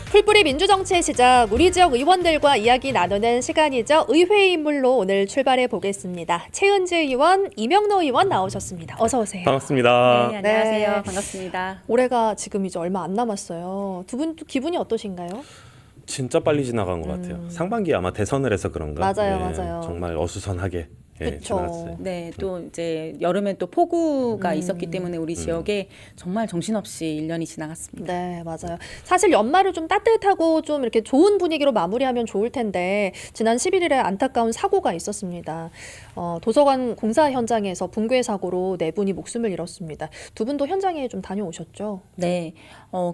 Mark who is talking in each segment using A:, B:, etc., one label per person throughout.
A: 풀뿌리 민주정치의 시작, 우리 지역 의원들과 이야기 나누는 시간이죠. 의회 인물로 오늘 출발해 보겠습니다. 최은지 의원, 이명노 의원 나오셨습니다. 어서 오세요.
B: 반갑습니다.
C: 네, 안녕하세요.
A: 네.
C: 반갑습니다.
A: 올해가 지금 이제 얼마 안 남았어요. 두 분 기분이 어떠신가요?
B: 진짜 빨리 지나간 것 같아요. 상반기에 아마 대선을 해서 그런가?
A: 맞아요, 맞아요.
B: 정말 어수선하게
A: 그쵸.
B: 지나갔어요.
C: 네, 또 이제 여름엔 또 폭우가 있었기 때문에 우리 지역에 정말 정신없이 1년이 지나갔습니다.
A: 네, 맞아요. 사실 연말을 좀 따뜻하고 좀 이렇게 좋은 분위기로 마무리하면 좋을 텐데 지난 11일에 안타까운 사고가 있었습니다. 도서관 공사 현장에서 붕괴 사고로 4분이 목숨을 잃었습니다. 두 분도 현장에 좀 다녀오셨죠?
C: 네,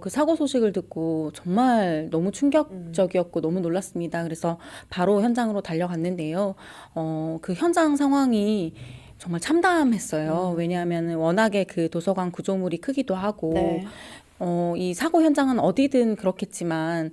C: 그 사고 소식을 듣고 정말 너무 충격적이었고 너무 놀랐습니다. 그래서 바로 현장으로 달려갔는데요. 그 현장 상황이 정말 참담했어요. 왜냐하면 워낙에 그 도서관 구조물이 크기도 하고
A: 네.
C: 이 사고 현장은 어디든 그렇겠지만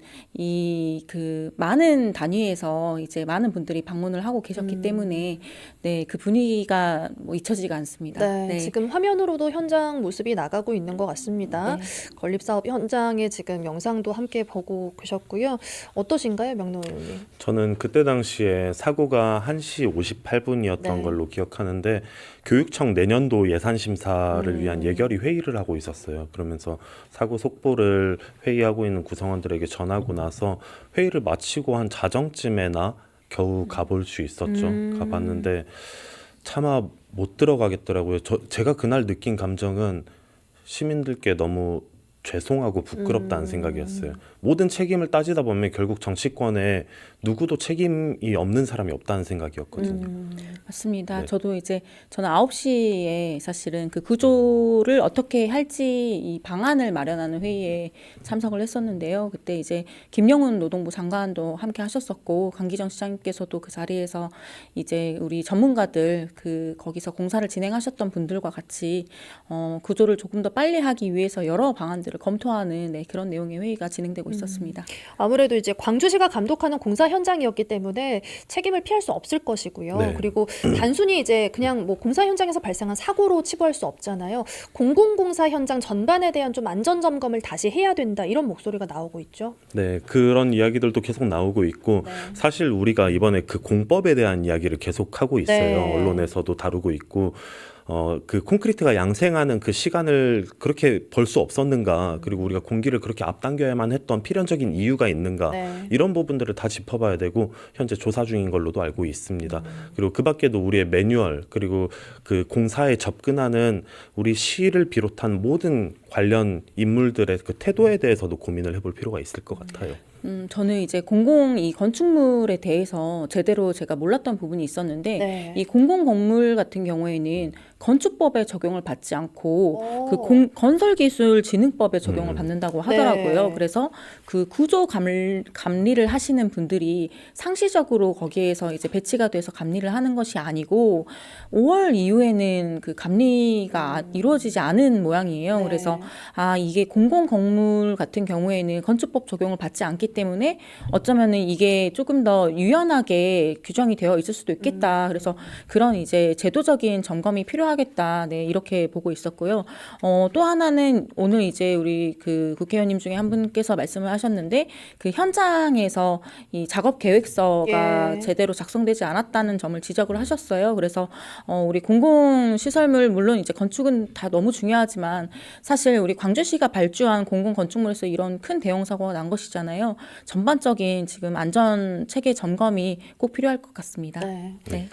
C: 그 많은 단위에서 이제 많은 분들이 방문을 하고 계셨기 때문에 네, 그 분위기가 뭐 잊혀지지가 않습니다.
A: 네, 지금 화면으로도 현장 모습이 나가고 있는 것 같습니다.
C: 네.
A: 건립사업 현장의 지금 영상도 함께 보고 계셨고요. 어떠신가요, 명노 의원님?
B: 저는 그때 당시에 사고가 1시 58분이었던
A: 네.
B: 걸로 기억하는데 교육청 내년도 예산 심사를 위한 예결위 회의를 하고 있었어요. 그러면서 사고 속보를 회의하고 있는 구성원들에게 전하고 나서 회의를 마치고 한 자정쯤에나 겨우 가볼 수 있었죠. 가봤는데 차마 못 들어가겠더라고요. 제가 그날 느낀 감정은 시민들께 너무 죄송하고 부끄럽다는 생각이었어요. 모든 책임을 따지다 보면 결국 정치권에 누구도 책임이 없는 사람이 없다는 생각이었거든요.
C: 맞습니다.
B: 네.
C: 저는 9시에 사실은 그 구조를 어떻게 할지 이 방안을 마련하는 회의에 참석을 했었는데요. 그때 이제 김영훈 노동부 장관도 함께 하셨었고 강기정 시장님께서도 그 자리에서 이제 우리 전문가들 거기서 공사를 진행하셨던 분들과 같이 구조를 조금 더 빨리 하기 위해서 여러 방안들을 검토하는 그런 내용의 회의가 진행되고 있었습니다.
A: 아무래도 이제 광주시가 감독하는 공사 현장이었기 때문에 책임을 피할 수 없을 것이고요.
B: 네.
A: 그리고 단순히 이제 그냥 뭐 공사 현장에서 발생한 사고로 치부할 수 없잖아요. 공공공사 현장 전반에 대한 좀 안전 점검을 다시 해야 된다 이런 목소리가 나오고 있죠.
B: 네, 그런 이야기들도 계속 나오고 있고 사실 우리가 이번에 그 공법에 대한 이야기를 계속 하고 있어요.
A: 네.
B: 언론에서도 다루고 있고 그 콘크리트가 양생하는 그 시간을 그렇게 벌 수 없었는가, 그리고 우리가 공기를 그렇게 앞당겨야만 했던 필연적인 이유가 있는가,
A: 네.
B: 이런 부분들을 다 짚어봐야 되고 현재 조사 중인 걸로도 알고 있습니다. 그리고 그 밖에도 우리의 매뉴얼, 그리고 그 공사에 접근하는 우리 시를 비롯한 모든 관련 인물들의 그 태도에 대해서도 고민을 해볼 필요가 있을 것 같아요.
C: 저는 이제 이 건축물에 대해서 제대로 제가 몰랐던 부분이 있었는데
A: 네.
C: 이 공공 건물 같은 경우에는 건축법에 적용을 받지 않고 건설기술진흥법에 적용을 받는다고 하더라고요.
A: 네.
C: 그래서 그 구조 감리를 하시는 분들이 상시적으로 거기에서 이제 배치가 돼서 감리를 하는 것이 아니고 5월 이후에는 그 감리가 이루어지지 않은 모양이에요.
A: 네.
C: 그래서 이게 공공 건물 같은 경우에는 건축법 적용을 받지 않기 때문에 어쩌면은 이게 조금 더 유연하게 규정이 되어 있을 수도 있겠다. 그래서 그런 이제 제도적인 점검이 필요하겠다. 네, 이렇게 보고 있었고요. 또 하나는 오늘 이제 우리 그 국회의원님 중에 한 분께서 말씀을 하셨는데 그 현장에서 이 작업 계획서가
A: 예.
C: 제대로 작성되지 않았다는 점을 지적을 하셨어요. 그래서 우리 공공시설물 물론 이제 건축은 다 너무 중요하지만 사실 우리 광주시가 발주한 공공건축물에서 이런 큰 대형 사고가 난 것이잖아요. 전반적인 지금 안전 체계 점검이 꼭 필요할 것 같습니다.
A: 네.
C: 네.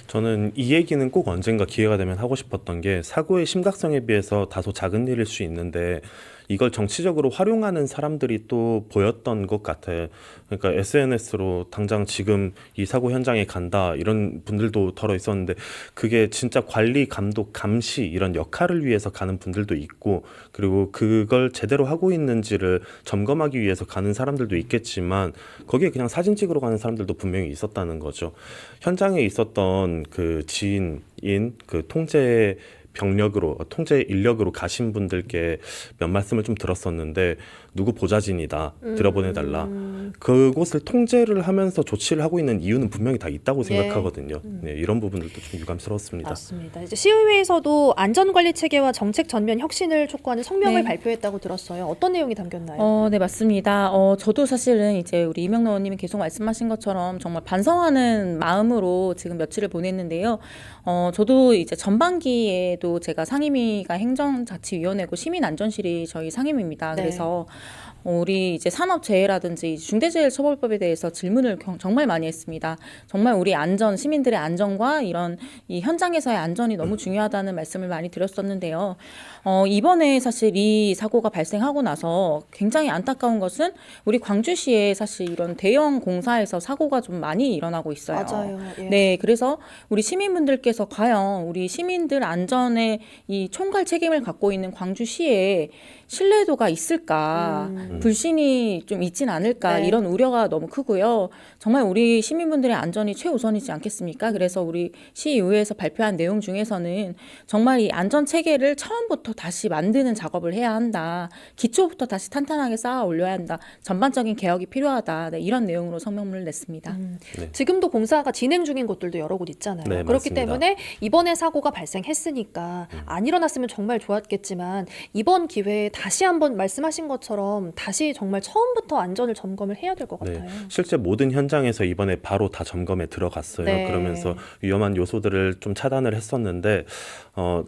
B: 저는 이 얘기는 꼭 언젠가 기회가 되면 하고 싶었던 게, 사고의 심각성에 비해서 다소 작은 일일 수 있는데 이걸 정치적으로 활용하는 사람들이 또 보였던 것 같아요. 그러니까 SNS로 당장 지금 이 사고 현장에 간다 이런 분들도 덜어 있었는데, 그게 진짜 관리, 감독, 감시 이런 역할을 위해서 가는 분들도 있고, 그리고 그걸 제대로 하고 있는지를 점검하기 위해서 가는 사람들도 있겠지만 거기에 그냥 사진 찍으러 가는 사람들도 분명히 있었다는 거죠. 현장에 있었던 그 지인인 그 통제 병력으로 통제 인력으로 가신 분들께 몇 말씀을 좀 들었었는데 누구 보좌진이다 들여보내달라. 그곳을 통제를 하면서 조치를 하고 있는 이유는 분명히 다 있다고 생각하거든요. 네, 이런 부분들도 좀 유감스러웠습니다.
A: 맞습니다. 이제 시의회에서도 안전관리 체계와 정책 전면 혁신을 촉구하는 성명을
C: 네.
A: 발표했다고 들었어요. 어떤 내용이 담겼나요?
C: 네, 맞습니다. 저도 사실은 이제 우리 이명노 의원님이 계속 말씀하신 것처럼 정말 반성하는 마음으로 지금 며칠을 보냈는데요. 저도 이제 전반기에도 제가 상임위가 행정자치위원회고 시민안전실이 저희 상임위입니다.
A: 네.
C: 그래서 우리 이제 산업재해라든지 중대재해처벌법에 대해서 질문을 정말 많이 했습니다. 정말 우리 안전, 시민들의 안전과 이런 이 현장에서의 안전이 너무 중요하다는 말씀을 많이 드렸었는데요. 이번에 사실 이 사고가 발생하고 나서 굉장히 안타까운 것은 우리 광주시에 사실 이런 대형 공사에서 사고가 좀 많이 일어나고 있어요.
A: 맞아요. 예.
C: 네, 그래서 우리 시민분들께서 과연 우리 시민들 안전에 이 총괄 책임을 갖고 있는 광주시에 신뢰도가 있을까, 불신이 좀 있진 않을까
A: 네.
C: 이런 우려가 너무 크고요. 정말 우리 시민분들의 안전이 최우선이지 않겠습니까? 그래서 우리 시의회에서 발표한 내용 중에서는 정말 이 안전 체계를 처음부터 다시 만드는 작업을 해야 한다. 기초부터 다시 탄탄하게 쌓아 올려야 한다. 전반적인 개혁이 필요하다. 네, 이런 내용으로 성명문을 냈습니다.
B: 네.
A: 지금도 공사가 진행 중인 곳들도 여러 곳 있잖아요.
B: 네,
A: 그렇기
B: 맞습니다.
A: 때문에 이번에 사고가 발생했으니까 안 일어났으면 정말 좋았겠지만 이번 기회에 다시 한번 말씀하신 것처럼 다시 정말 처음부터 안전을 점검을 해야 될 것
B: 네,
A: 같아요.
B: 실제 모든 현장에서 이번에 바로 다 점검에 들어갔어요.
A: 네.
B: 그러면서 위험한 요소들을 좀 차단을 했었는데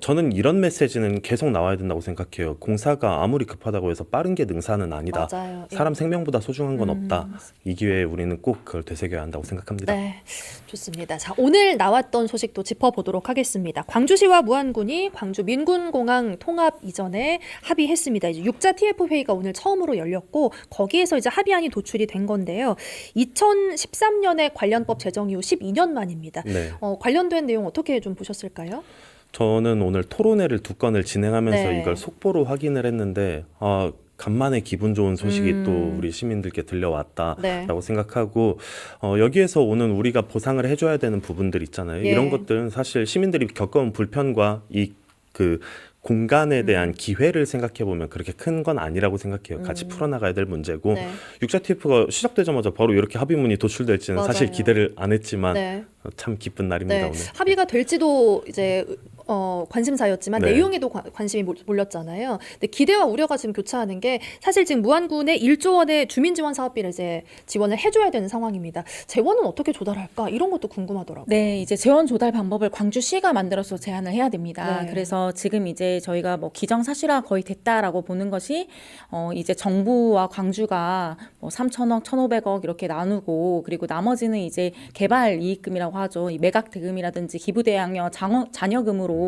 B: 저는 이런 메시지는 계속 나와야 된다고 생각해요. 공사가 아무리 급하다고 해서 빠른 게 능사는 아니다.
A: 맞아요. 예.
B: 사람 생명보다 소중한 건 없다. 이 기회에 우리는 꼭 그걸 되새겨야 한다고 생각합니다.
A: 네, 좋습니다. 자, 오늘 나왔던 소식도 짚어보도록 하겠습니다. 광주시와 무안군이 광주 민군공항 통합 이전에 합의했습니다. 이제 6자 TF 회의가 오늘 처음으로 열렸고 거기에서 이제 합의안이 도출이 된 건데요. 2013년에 관련법 제정 이후 12년 만입니다.
B: 네.
A: 관련된 내용 어떻게 좀 보셨을까요?
B: 저는 오늘 토론회를 2건을 진행하면서
A: 네.
B: 이걸 속보로 확인을 했는데 간만에 기분 좋은 소식이 또 우리 시민들께 들려왔다라고
A: 네.
B: 생각하고 여기에서 오는 우리가 보상을 해줘야 되는 부분들 있잖아요.
A: 예.
B: 이런 것들은 사실 시민들이 겪어온 불편과 그 공간에 대한 기회를 생각해 보면 그렇게 큰 건 아니라고 생각해요. 같이 풀어나가야 될 문제고
A: 네.
B: 6자 TF가 시작되자마자 바로 이렇게 합의문이 도출될지는 사실
A: 맞아요.
B: 기대를 안 했지만
A: 네.
B: 참 기쁜 날입니다.
A: 네.
B: 오늘.
A: 합의가 될지도 이제 관심사였지만
B: 네.
A: 내용에도 관심이 몰렸잖아요. 근데 기대와 우려가 지금 교차하는 게 사실 지금 무안군에 1조 원의 주민 지원 사업비를 이제 지원을 해줘야 되는 상황입니다. 재원은 어떻게 조달할까 이런 것도 궁금하더라고요.
C: 네, 이제 재원 조달 방법을 광주시가 만들어서 제안을 해야 됩니다.
A: 네.
C: 그래서 지금 이제 저희가 뭐 기정사실화 거의 됐다라고 보는 것이 이제 정부와 광주가 뭐 3천억, 1,500억 이렇게 나누고 그리고 나머지는 이제 개발 이익금이라고 하죠. 이 매각 대금이라든지 기부대항력 잔여금으로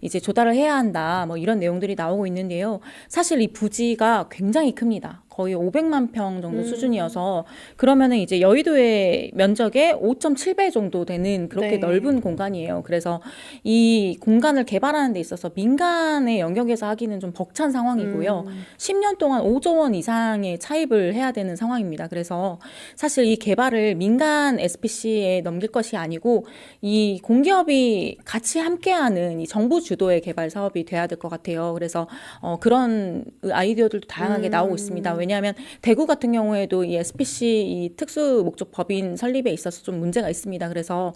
C: 이제 조달을 해야 한다. 뭐 이런 내용들이 나오고 있는데요. 사실 이 부지가 굉장히 큽니다. 거의 500만 평 정도 수준이어서 그러면은 이제 여의도의 면적의 5.7배 정도 되는 그렇게
A: 네.
C: 넓은 공간이에요. 그래서 이 공간을 개발하는 데 있어서 민간의 영역에서 하기는 좀 벅찬 상황이고요. 10년 동안 5조 원 이상의 차입을 해야 되는 상황입니다. 그래서 사실 이 개발을 민간 SPC에 넘길 것이 아니고 이 공기업이 같이 함께하는 이 정부 주도의 개발 사업이 돼야 될 것 같아요. 그래서 그런 아이디어들도 다양하게 나오고 있습니다. 왜냐하면 대구 같은 경우에도 이 SPC 이 특수 목적 법인 설립에 있어서 좀 문제가 있습니다. 그래서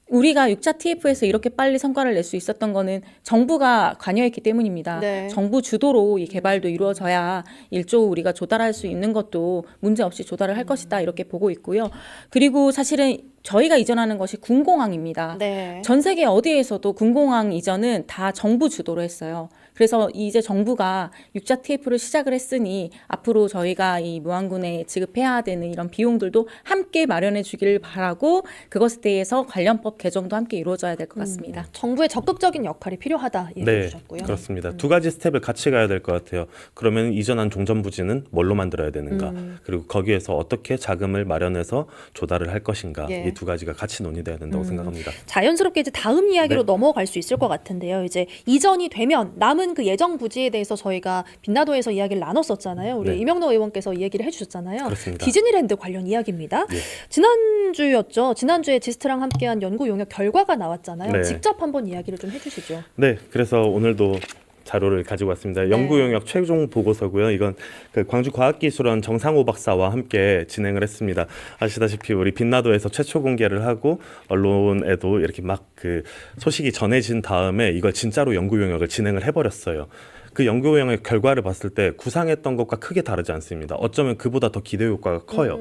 C: 우리가 6자 TF에서 이렇게 빨리 성과를 낼 수 있었던 거는 정부가 관여했기 때문입니다.
A: 네.
C: 정부 주도로 이 개발도 이루어져야 1조 우리가 조달할 수 있는 것도 문제없이 조달을 할 것이다 이렇게 보고 있고요. 그리고 사실은 저희가 이전하는 것이 군공항입니다.
A: 네.
C: 전 세계 어디에서도 군공항 이전은 다 정부 주도로 했어요. 그래서 이제 정부가 6자 TF를 시작을 했으니 앞으로 저희가 이 무안군에 지급해야 되는 이런 비용들도 함께 마련해 주기를 바라고 그것에 대해서 관련법 개정도 함께 이루어져야 될 것 같습니다.
A: 정부의 적극적인 역할이 필요하다 얘기해
B: 네,
A: 주셨고요.
B: 그렇습니다. 두 가지 스텝을 같이 가야 될 것 같아요. 그러면 이전한 종전부지는 뭘로 만들어야 되는가? 그리고 거기에서 어떻게 자금을 마련해서 조달을 할 것인가?
A: 예.
B: 이 두 가지가 같이 논의돼야 된다고 생각합니다.
A: 자연스럽게 이제 다음 이야기로
B: 네.
A: 넘어갈 수 있을 것 같은데요. 이제 이전이 되면 남은 많은 그 예정 부지에 대해서 저희가 빛나도에서 이야기를 나눴었잖아요. 우리
B: 네.
A: 이명노 의원께서 이 얘기를 해주셨잖아요.
B: 그렇습니다.
A: 디즈니랜드 관련 이야기입니다.
B: 예.
A: 지난주였죠. 지난주에 지스트랑 함께한 연구 용역 결과가 나왔잖아요.
B: 네.
A: 직접 한번 이야기를 좀 해주시죠.
B: 네, 그래서 오늘도 자료를 가지고 왔습니다.
A: 네.
B: 연구 용역 최종 보고서고요. 이건 그 광주과학기술원 정상호 박사와 함께 진행을 했습니다. 아시다시피 우리 빛나도에서 최초 공개를 하고 언론에도 이렇게 막 그 소식이 전해진 다음에 이걸 진짜로 연구 용역을 진행을 해버렸어요. 그 연구 용역 결과를 봤을 때 구상했던 것과 크게 다르지 않습니다. 어쩌면 그보다 더 기대 효과가 커요.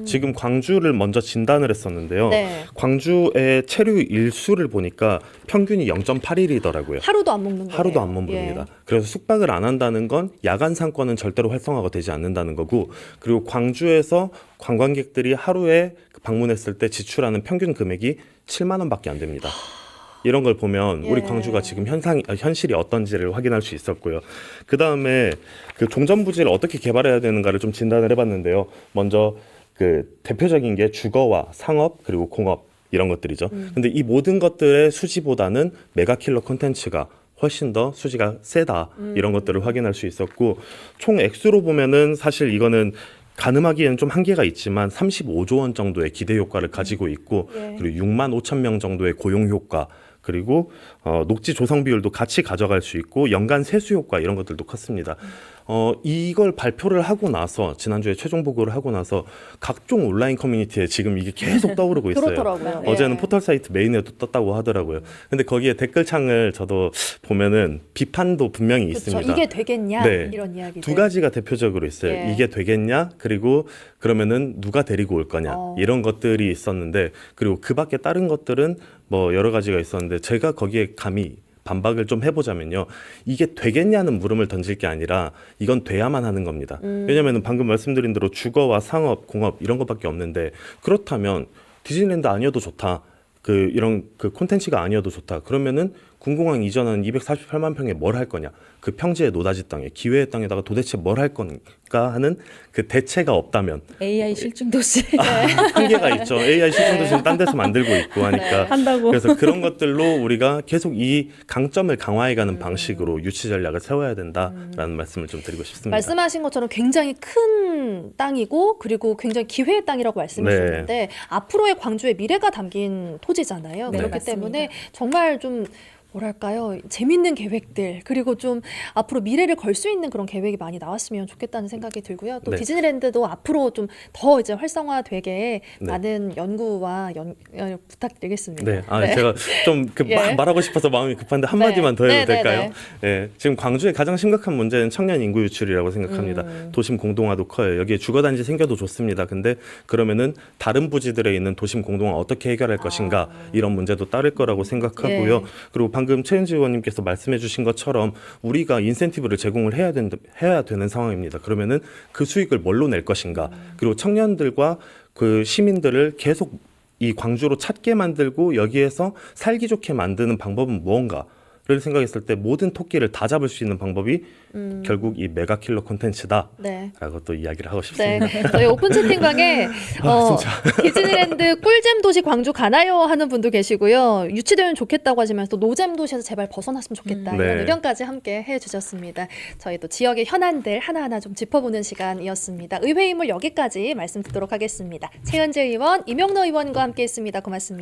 B: 지금 광주를 먼저 진단을 했었는데요.
A: 네.
B: 광주의 체류 일수를 보니까 평균이 0.81이더라고요.
A: 하루도 안 먹는 거예요.
B: 하루도 안 머무릅니다. 그래서 숙박을 안 한다는 건 야간 상권은 절대로 활성화가 되지 않는다는 거고, 그리고 광주에서 관광객들이 하루에 방문했을 때 지출하는 평균 금액이 7만 원밖에 안 됩니다. 이런 걸 보면 우리
A: 예.
B: 광주가 지금 현실이 어떤지를 확인할 수 있었고요. 그 다음에 그 종전부지를 어떻게 개발해야 되는가를 좀 진단을 해봤는데요. 먼저 그 대표적인 게 주거와 상업 그리고 공업 이런 것들이죠. 근데 이 모든 것들의 수지보다는 메가킬러 콘텐츠가 훨씬 더 수지가 세다 이런 것들을 확인할 수 있었고, 총 액수로 보면은 사실 이거는 가늠하기에는 좀 한계가 있지만 35조 원 정도의 기대 효과를 가지고 있고,
A: 예.
B: 그리고 6만 5천 명 정도의 고용 효과, 그리고 녹지 조성 비율도 같이 가져갈 수 있고 연간 세수 효과 이런 것들도 컸습니다. 이걸 발표를 하고 나서 지난주에 최종 보고를 하고 나서 각종 온라인 커뮤니티에 지금 이게 계속 떠오르고 있어요.
A: 그렇더라고요.
B: 어제는
A: 예.
B: 포털 사이트 메인에도 떴다고 하더라고요. 근데 거기에 댓글창을 저도 보면은 비판도 분명히
A: 그렇죠.
B: 있습니다.
A: 이게 되겠냐
B: 네.
A: 이런 이야기들.
B: 두 가지가 대표적으로 있어요.
A: 예.
B: 이게 되겠냐, 그리고 그러면은 누가 데리고 올 거냐 이런 것들이 있었는데, 그리고 그 밖에 다른 것들은 뭐 여러 가지가 있었는데 제가 거기에 감히 반박을 좀 해보자면요, 이게 되겠냐는 물음을 던질 게 아니라 이건 돼야만 하는 겁니다. 왜냐하면 방금 말씀드린 대로 주거와 상업, 공업 이런 것밖에 없는데, 그렇다면 디즈니랜드 아니어도 좋다, 이런 콘텐츠가 아니어도 좋다, 그러면은 군공항 이전하는 248만 평에 뭘 할 거냐, 그 평지의 노다지 땅에 기회의 땅에다가 도대체 뭘 할 건가 하는 그 대체가 없다면
C: AI 실증 도시
B: 한계가 있죠. AI 실증도시는 딴 데서 만들고 있고 하니까.
C: 한다고.
B: 그래서 그런 것들로 우리가 계속 이 강점을 강화해가는 방식으로 유치 전략을 세워야 된다라는 말씀을 좀 드리고 싶습니다.
A: 말씀하신 것처럼 굉장히 큰 땅이고 그리고 굉장히 기회의 땅이라고 말씀해
B: 네.
A: 주셨는데 앞으로의 광주의 미래가 담긴 토지잖아요.
C: 네,
A: 그렇기
C: 맞습니다.
A: 때문에 정말 좀 뭐랄까요, 재밌는 계획들, 그리고 좀 앞으로 미래를 걸 수 있는 그런 계획이 많이 나왔으면 좋겠다는 생각이 들고요. 또
B: 네.
A: 디즈니랜드도 앞으로 좀 더 이제 활성화되게
B: 네.
A: 많은 연구와 부탁드리겠습니다.
B: 네,
A: 네.
B: 제가 좀
A: 예.
B: 말하고 싶어서 마음이 급한데 한마디만 더 해도
A: 네,
B: 될까요? 네, 지금 광주의 가장 심각한 문제는 청년 인구 유출이라고 생각합니다. 도심 공동화도 커요. 여기에 주거단지 생겨도 좋습니다. 근데 그러면은 다른 부지들에 있는 도심 공동화 어떻게 해결할 것인가, 이런 문제도 따를 거라고 생각하고요.
A: 예.
B: 그리고 방금 최은지 의원님께서 말씀해주신 것처럼 우리가 인센티브를 제공을 해야 되는 상황입니다. 그러면은 그 수익을 뭘로 낼 것인가, 그리고 청년들과 그 시민들을 계속 이 광주로 찾게 만들고 여기에서 살기 좋게 만드는 방법은 무언가를 생각했을 때 모든 토끼를 다 잡을 수 있는 방법이 결국 이 메가킬러 콘텐츠다라고
A: 네.
B: 또 이야기를 하고 싶습니다.
A: 네, 저희 오픈 채팅방에 디즈니랜드 꿀잼 도시 광주 가나요 하는 분도 계시고요. 유치되면 좋겠다고 하지만 또 노잼 도시에서 제발 벗어났으면 좋겠다, 이런
B: 네.
A: 의견까지 함께 해주셨습니다. 저희 또 지역의 현안들 하나하나 좀 짚어보는 시간이었습니다. 의회 인물 여기까지 말씀 듣도록 하겠습니다. 최은재 의원, 이명노 의원과 함께했습니다. 고맙습니다.